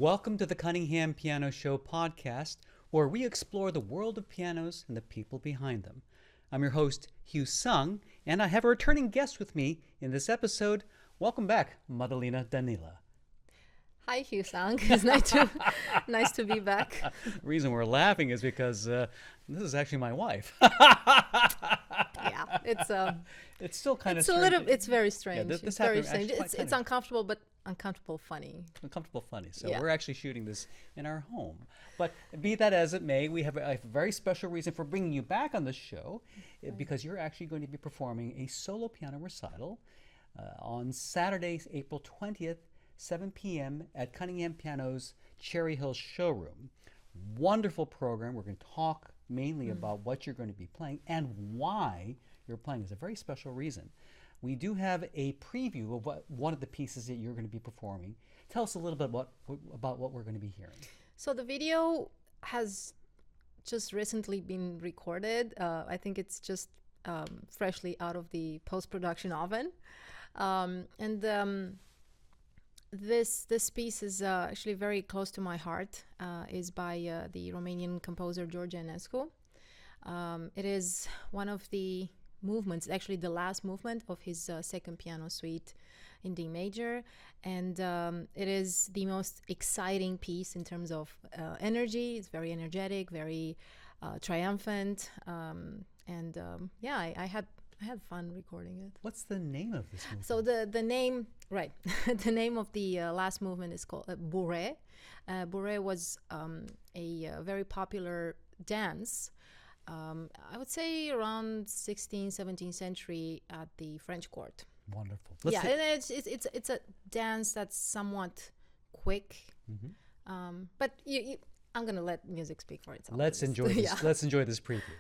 Welcome to the Cunningham Piano Show podcast, where we explore the world of pianos and the people behind them. I'm your host, Hugh Sung, and I have a returning guest with me in this episode. Welcome back, Madalina Danila. Hi, Hugh Sung. It's nice to be back. The reason we're laughing is because this is actually my wife. Yeah, It's still kind of it's a strange. little. It's very strange. this It's happened very strange. actually quite It's funny. uncomfortable, but uncomfortable funny. Uncomfortable funny. So Yeah. we're actually shooting this in our home. But be that as it may, we have a very special reason for bringing you back on the show because you're actually going to be performing a solo piano recital on Saturday, April 20th, 7 p.m. at Cunningham Piano's Cherry Hill Showroom. Wonderful program. We're going to talk mainly about what you're going to be playing and why you're playing. It's a very special reason. We do have a preview of one of the pieces that you're going to be performing. Tell us a little bit about what we're going to be hearing. So the video has just recently been recorded. I think it's just freshly out of the post-production oven, and this piece is actually very close to my heart. Is by the Romanian composer George Enescu. It is one of the movements, actually the last movement of his second piano suite in D major, and it is the most exciting piece in terms of energy. It's very energetic, very triumphant, and I had fun recording it. What's the name of this movie? So the name, right? The name of the last movement is called bourrée. Bourrée was a very popular dance. I would say around 16th, 17th century at the French court. Wonderful. And it's a dance that's somewhat quick, but I'm gonna let music speak for itself. Let's enjoy this. Yeah. Let's enjoy this preview.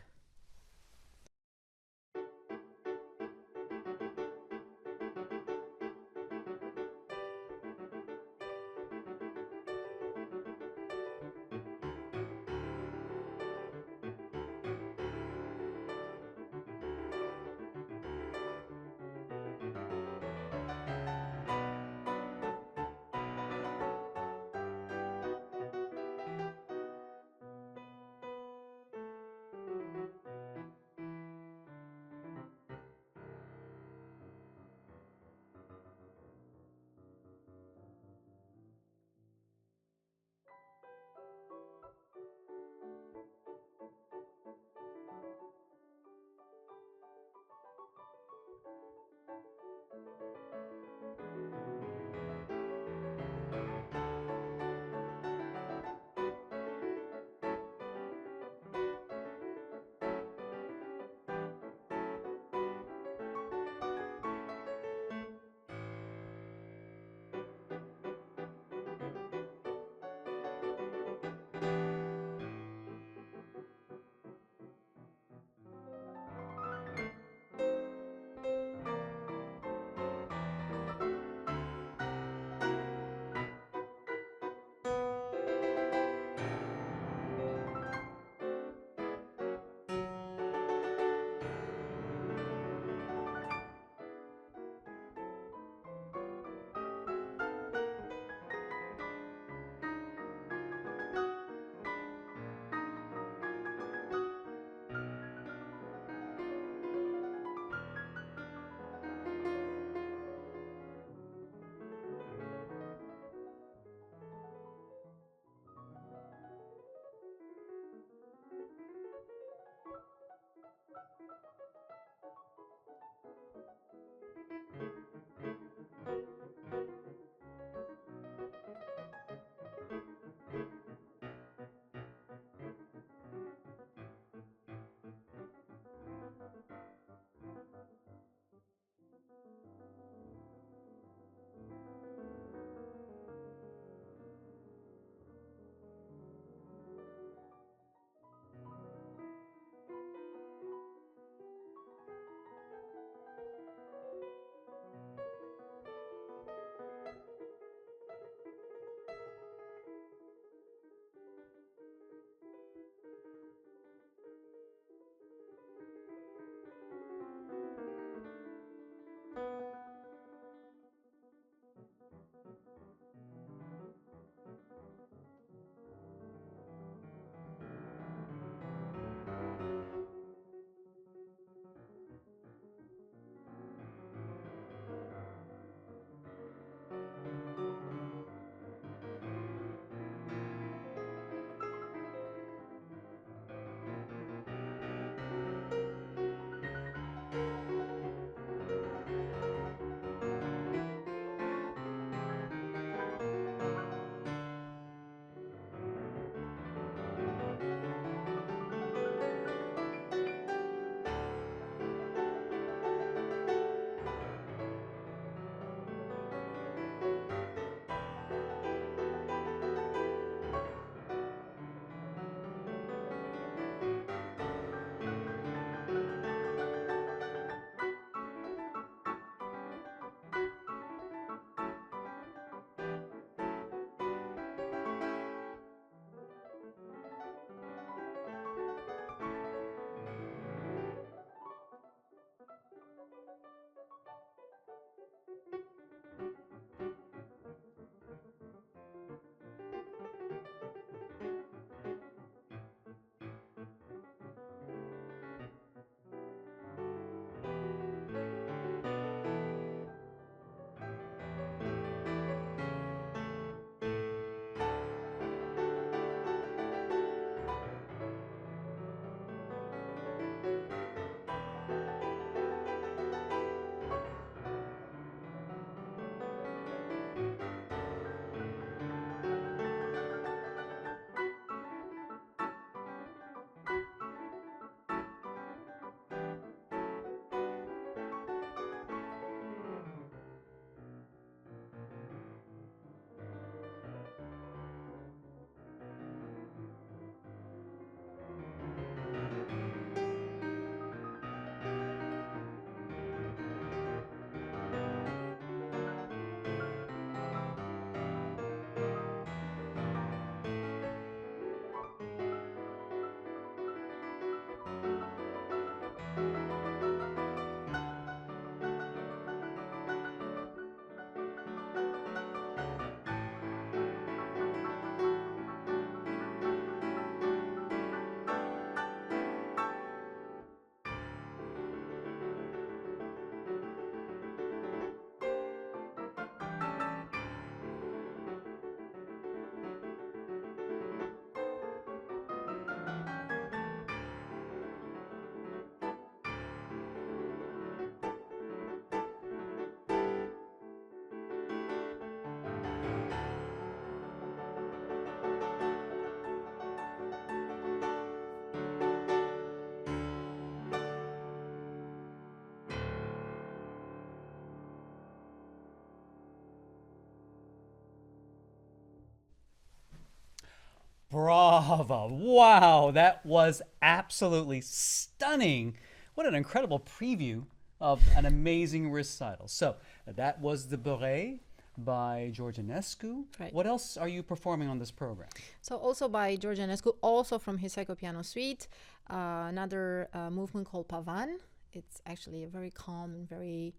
Bravo. Wow, that was absolutely stunning. What an incredible preview of an amazing recital. So, that was the Beret by George Enescu. Right. What else are you performing on this program? So also by George Enescu, also from his Psycho Piano Suite, another movement called Pavan. It's actually a very calm and very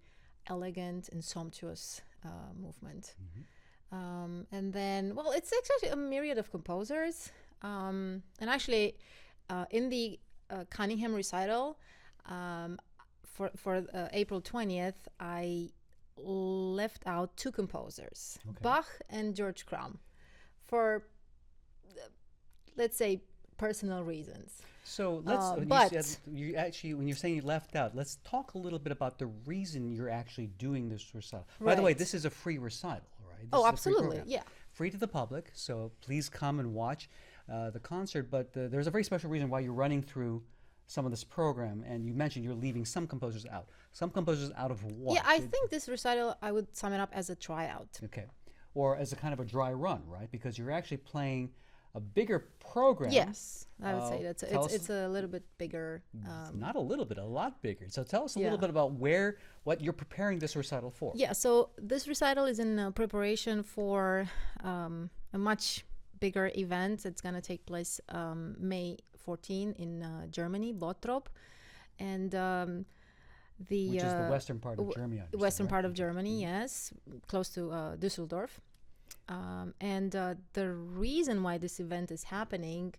elegant and sumptuous movement. And then, well, it's actually a myriad of composers. And actually, in the Cunningham recital, for April 20th, I left out two composers, Okay. Bach and George Crumb, for, let's say, personal reasons. So let's. but- you actually, when you're saying you left out, let's talk a little bit about the reason you're actually doing this recital. By the way, Right. this is a free recital, right? This Oh, is a free absolutely, program. yeah. Free to the public, so please come and watch the concert. But there's a very special reason why you're running through some of this program, and you mentioned you're leaving some composers out. Some composers out of what? Yeah, I think this recital, I would sum it up as a tryout. Okay, or as a kind of a dry run, right? Because you're actually playing a bigger program. Yes, I would say tell us- it's a little bit bigger. Not a little bit, a lot bigger. So tell us a Yeah. little bit about what you're preparing this recital for. Yeah, so this recital is in preparation for a much bigger event. It's going to take place May 14 in Germany, Bottrop, and the Which is the western part of Germany. I understand, western right? part of Germany, yes, close to Düsseldorf. And the reason why this event is happening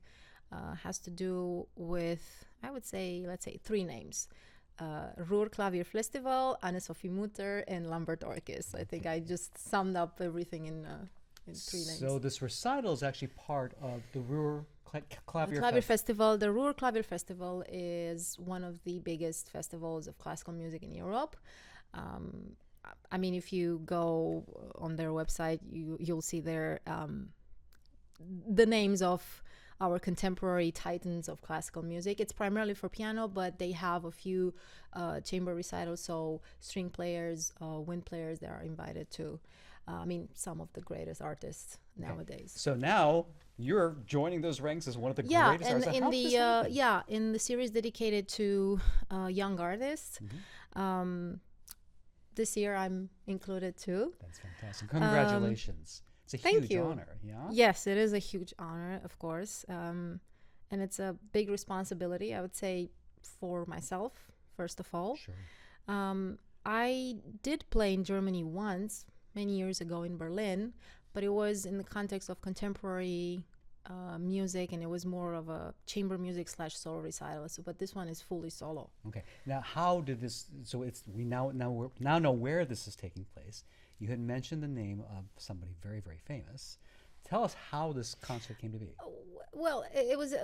has to do with, I would say, let's say three names. Ruhr Klavier Festival, Anne-Sophie Mutter, and Lambert Orkes. I think I just summed up everything in three names. So this recital is actually part of the Ruhr Clavier Klavier Festival. The Ruhr Klavier Festival is one of the biggest festivals of classical music in Europe. I mean, if you go on their website, you'll see there the names of our contemporary titans of classical music. It's primarily for piano, but they have a few chamber recitals, so string players, wind players, they are invited to. I mean, some of the greatest artists nowadays. So now you're joining those ranks as one of the Yeah, greatest and artists. in How did the this happen? in the series dedicated to young artists, this year I'm included too. That's fantastic. Congratulations. It's a thank huge you. honor. Yeah. Yes, it is a huge honor, of course, and it's a big responsibility, I would say, for myself first of all. Sure. I did play in Germany once, many years ago in Berlin, but it was in the context of contemporary music, and it was more of a chamber music / solo recital. So, but this one is fully solo. Okay. Now, how did this? So we now know where this is taking place. You had mentioned the name of somebody very, very famous. Tell us how this concert came to be. Well, it was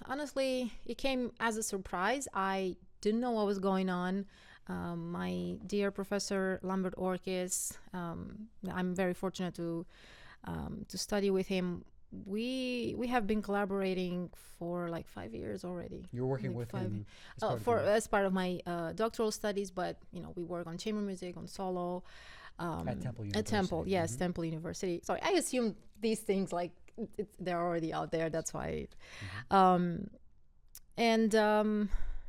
honestly, it came as a surprise. I didn't know what was going on. My dear Professor Lambert Orkes, I'm very fortunate to study with him. We have been collaborating for like 5 years already. You're working Like with five- him as as part of my doctoral studies, but we work on chamber music, on solo. At Temple At Temple, University. yes, Temple University. Sorry, I assume these things like they're already out there. That's why.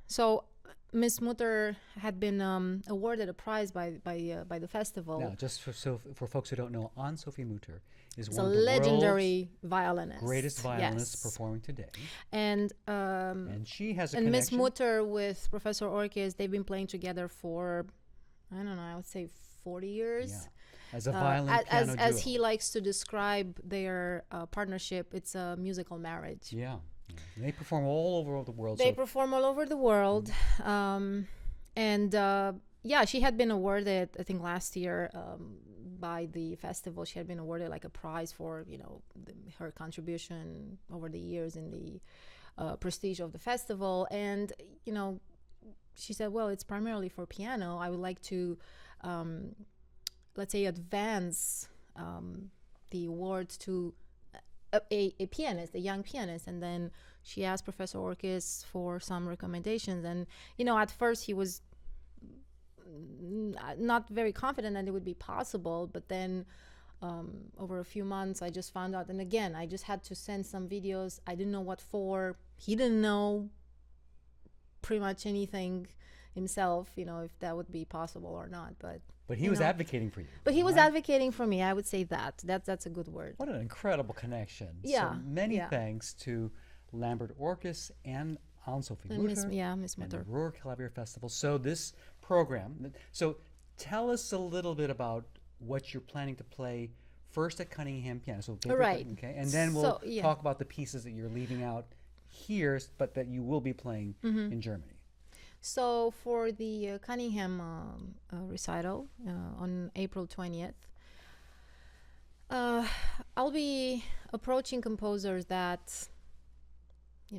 So Miss Mutter had been awarded a prize by the festival. Now, just for folks who don't know, Anne-Sophie Mutter is It's one a of the legendary violinist, world's greatest violinists Yes. performing today, And she has a and Miss connection. Mutter with Professor Orkes, they've been playing together for, I don't know, I would say 40 years. Yeah. As a violin piano as duo. he likes to describe their partnership, it's a musical marriage. Yeah. And they perform all over the world. They so perform all over the world. Yeah, she had been awarded, I think last year, by the festival. She had been awarded like a prize for, her contribution over the years in the prestige of the festival. And, she said, well, it's primarily for piano. I would like to, let's say, advance the awards to a pianist, a young pianist. And then she asked Professor Orkes for some recommendations. And, at first he was not very confident that it would be possible. But then over a few months, I just found out. And again, I just had to send some videos. I didn't know what for. He didn't know pretty much anything himself, if that would be possible or not. But he was advocating for you. But he was advocating for me. I would say that's a good word. What an incredible connection. Yeah. So many thanks to Lambert Orchis and Anne-Sophie Mutter Miss and the Mutter. Ruhr Clavier Festival. So this program, so tell us a little bit about what you're planning to play first at Cunningham Piano. So Right. Okay, and then we'll talk about the pieces that you're leaving out here, but that you will be playing in Germany. So for the Cunningham recital on April 20th, I'll be approaching composers that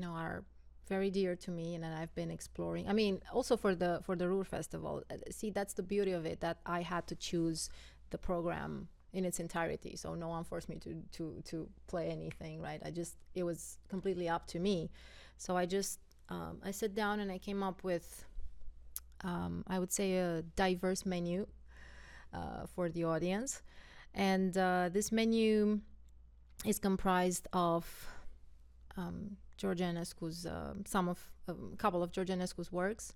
are very dear to me and that I've been exploring. I mean, also for the Ruhr Festival. See, that's the beauty of it, that I had to choose the program in its entirety. So no one forced me to play anything, right? It was completely up to me. So I sat down and I came up with, I would say, a diverse menu for the audience. And this menu is comprised of George Enescu's, a couple of George Enescu's works,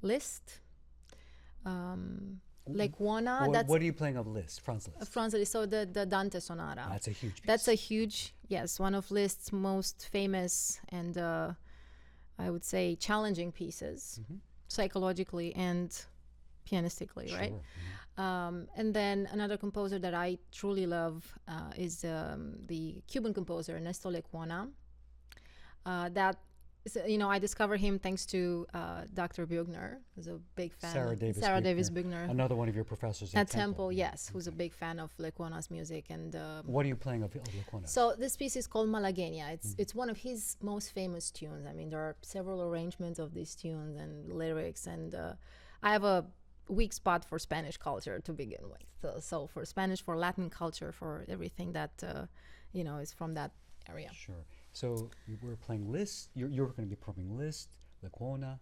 Liszt, Lecuona. What are you playing of Liszt? Franz Liszt. Franz Liszt, so the Dante Sonata. That's a huge piece. That's a huge, yes, one of Liszt's most famous and I would say challenging pieces, psychologically and pianistically, right? And then another composer that I truly love is the Cuban composer Ernesto Lecuona. I discovered him thanks to Dr. Buchner, who's a big fan. Sarah Davis Buchner. Another one of your professors at Temple, yes, who's a big fan of Lecuona's music. And what are you playing of Lecuona? So this piece is called Malagueña. It's one of his most famous tunes. I mean, there are several arrangements of these tunes and lyrics, and I have a weak spot for Spanish culture to begin with. So for Spanish, for Latin culture, for everything that is from that area. Sure. So we're playing Liszt. You're going to be performing Liszt, Lecuona,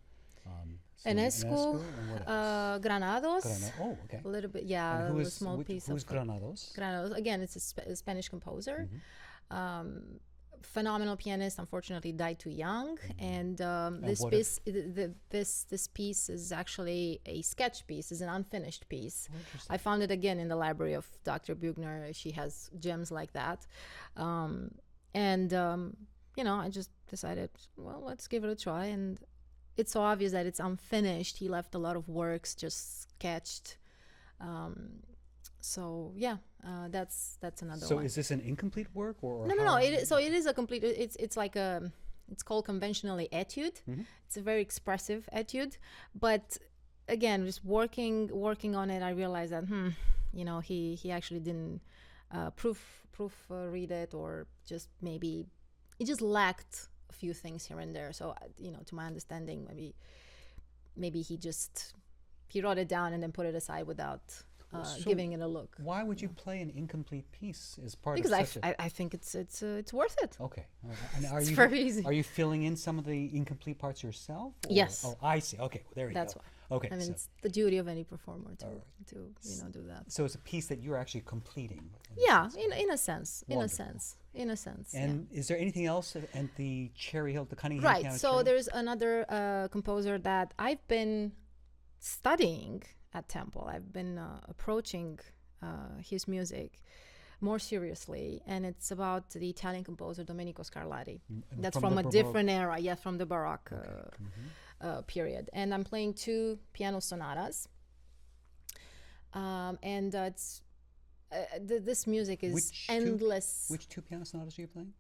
Enescu, and what else? Granados. Oh, okay. A little bit, yeah. And a small piece who's of Granados? Granados. Again, it's a Spanish composer. Phenomenal pianist. Unfortunately, died too young. And this piece is actually a sketch piece. It's an unfinished piece. Oh, I found it again in the library of Dr. Buchner. She has gems like that. I just decided, well, let's give it a try. And it's so obvious that it's unfinished. He left a lot of works just sketched. That's another one. So is this an incomplete work or No. It is a complete. It's called conventionally etude. It's a very expressive etude, but again, just working on it, I realized that he actually didn't proofread it, or just maybe it just lacked a few things here and there. So to my understanding, maybe he wrote it down and then put it aside without giving it a look. Why would you play an incomplete piece as part because of such I think it's worth it. Okay. And it's very easy. Are you filling in some of the incomplete parts yourself? Yes. Oh, I see. Okay. Well, there you go. That's why. Okay. I mean, it's the duty of any performer to do that. So it's a piece that you're actually completing. In a sense. And is there anything else at the Cherry Hill, the Cunningham Right. Piano So Cherry? there's another composer that I've been studying at Temple. I've been approaching his music more seriously, and it's about the Italian composer Domenico Scarlatti. That's from a different era, from the Baroque period. And I'm playing 2 piano sonatas, and it's this music is endless. Which 2 piano sonatas are you playing?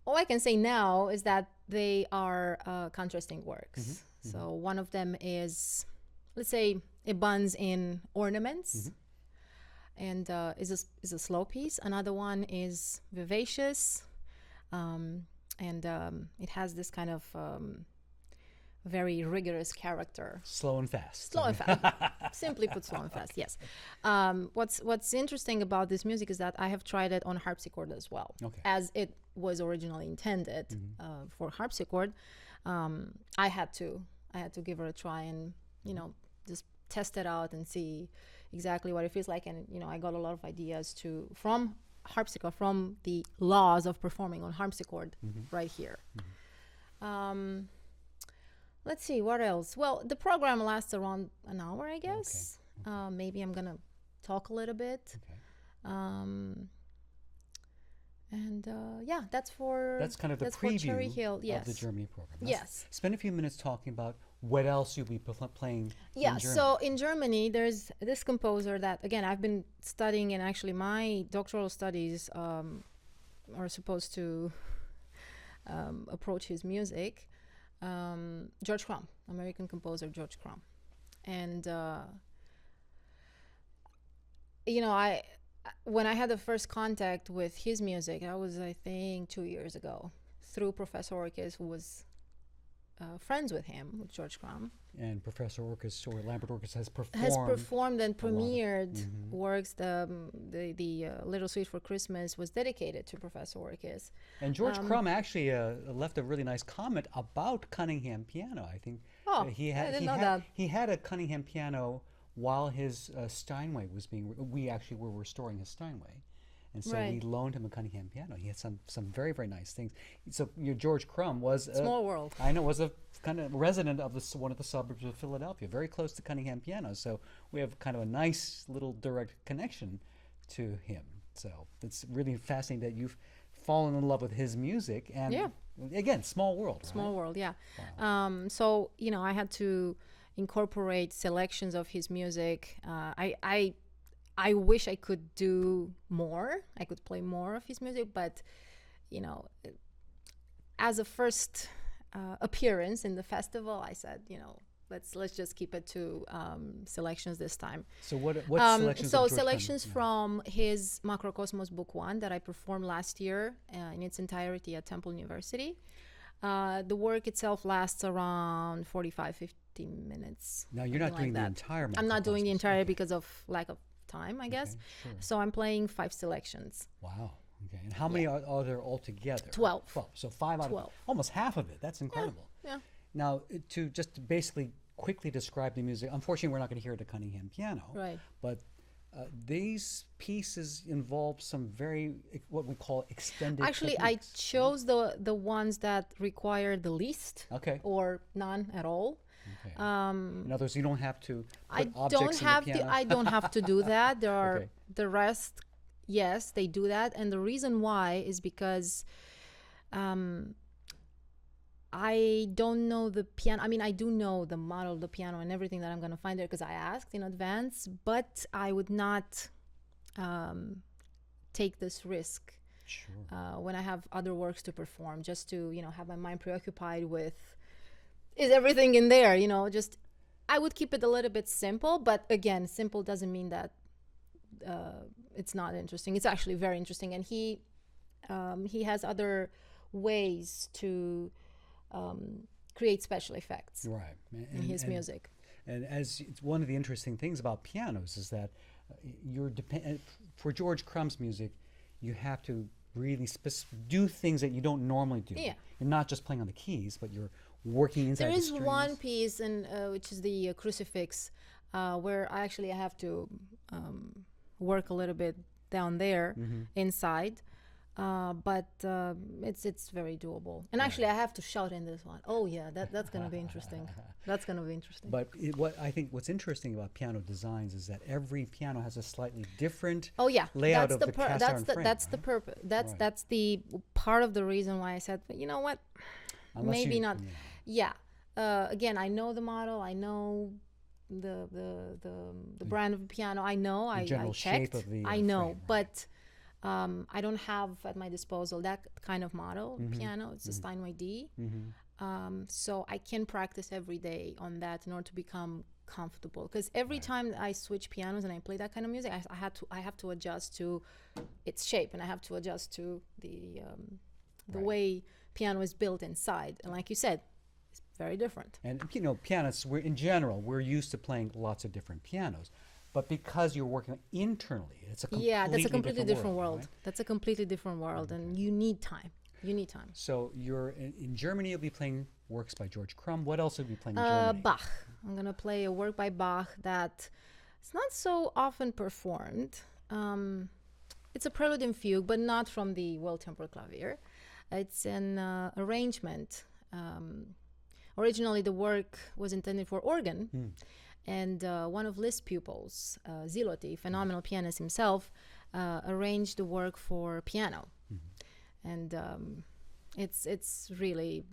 All I can say now is that they are contrasting works. So one of them is, let's say, it buns in ornaments, and is a slow piece. Another one is vivacious, and it has this kind of very rigorous character. Slow and fast. Simply put, slow and fast. Yes. What's interesting about this music is that I have tried it on harpsichord as well, as it was originally intended for harpsichord. I had to give it a try, and just test it out and see exactly what it feels like. And I got a lot of ideas from harpsichord, from the laws of performing on harpsichord right here. Let's see what else. Well, the program lasts around an hour, I guess. Okay. Maybe I'm gonna talk a little bit. Okay. And yeah, that's kind of the preview of the Germany program. Yes. Spend a few minutes talking about what else you'll be playing. Yeah. In Germany. So in Germany, there's this composer that, again, I've been studying, and actually my doctoral studies are supposed to approach his music. George Crumb, American composer George Crumb, and when I had the first contact with his music, that was, I think, 2 years ago, through Professor Orkis, who was friends with him, with George Crumb. And Professor Orkis, or Lambert Orkis, has performed and premiered works. The Little Suite for Christmas was dedicated to Professor Orkis. And George Crumb actually left a really nice comment about Cunningham piano. I think I didn't know that. He had a Cunningham piano while his Steinway was being. We actually were restoring his Steinway, and so we loaned him a Cunningham piano. He had some very, very nice things. So George Crumb was small world. I know, was a kind of resident of one of the suburbs of Philadelphia, very close to Cunningham piano. So we have kind of a nice little direct connection to him. So it's really fascinating that you've fallen in love with his music. And again, small world. Small world, yeah. Wow. So I had to incorporate selections of his music. I wish I could do more. I could play more of his music, but as a first appearance in the festival, I said, let's just keep it to selections this time. So what selections? So selections from his Macrocosmos Book 1 that I performed last year in its entirety at Temple University. The work itself lasts around 45-50 minutes. Now you're not doing the entire. I'm not doing the entire because of lack of time, I guess. Sure. So I'm playing 5 selections. Wow. Okay. And how many are there altogether? 12. 12. So 5 out 12. of almost half of it. That's incredible. Yeah. Now, to just basically quickly describe the music, unfortunately, we're not going to hear the Cunningham piano. Right. But these pieces involve some very, what we call extended Actually, techniques. I chose the ones that require the least. Okay. Or none at all. Okay. In other words, you don't have to put objects in the piano. I don't have to do that. There are the rest. Yes, they do that, and the reason why is because I don't know the piano. I mean, I do know the model of the piano and everything that I'm going to find there because I asked in advance, but I would not take this risk when I have other works to perform, just to have my mind preoccupied with, is everything in there? Just I would keep it a little bit simple, but again, simple doesn't mean that it's not interesting. It's actually very interesting, and he has other ways to create special effects in his music. And as it's one of the interesting things about pianos is that for George Crumb's music, you have to really do things that you don't normally do. Yeah. You're not just playing on the keys, but you're working inside the strings. There is one piece, which is the crucifix, where I have to work a little bit down there inside. But it's very doable. And actually, I have to shout in this one. Oh yeah, that's going to be interesting. That's going to be interesting. But what's interesting about piano designs is that every piano has a slightly different layout of the cast iron frame. That's the purpose. That's the part of the reason why I said, you know what, maybe not. Yeah. Again, I know the model. I know the brand of the piano. I know. I checked. Shape of the I know, frame, but. I don't have at my disposal that kind of model piano. It's a Steinway D. So I can practice every day on that in order to become comfortable. Because every time I switch pianos and I play that kind of music, I have to adjust to its shape, and I have to adjust to the way piano is built inside. And like you said, it's very different. And pianists, we're used to playing lots of different pianos. But because you're working internally, it's a completely different world. Right? That's a completely different world, and you need time. So you're in Germany. You'll be playing works by George Crumb. What else will you be playing in Germany? Bach. I'm gonna play a work by Bach that it's not so often performed. It's a prelude and fugue, but not from the well-tempered clavier. It's an arrangement. Originally, the work was intended for organ, and one of Liszt's pupils, Ziloty, phenomenal pianist himself, arranged the work for piano, and it's really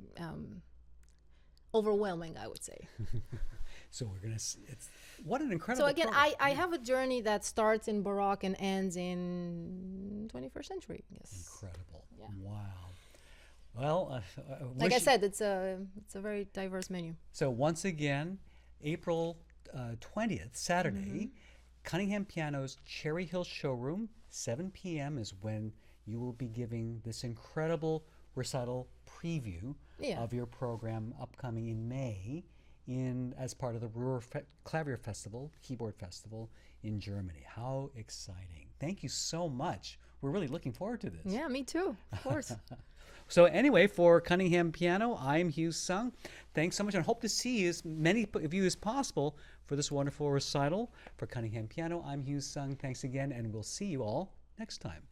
overwhelming, I would say. So we're gonna. It's what an incredible. So again, program. I have a journey that starts in Baroque and ends in 21st century. Yes. Incredible. Yeah. Wow. Well, Like I said, it's a very diverse menu. So once again, April 20th, Saturday, Cunningham Piano's Cherry Hill Showroom, 7 p.m. is when you will be giving this incredible recital preview of your program upcoming in May as part of the Ruhr Clavier Festival, Keyboard Festival in Germany. How exciting. Thank you so much. We're really looking forward to this. Yeah, me too, of course. So anyway, for Cunningham Piano, I'm Hugh Sung. Thanks so much, and hope to see as many of you as possible for this wonderful recital. For Cunningham Piano, I'm Hugh Sung. Thanks again, and we'll see you all next time.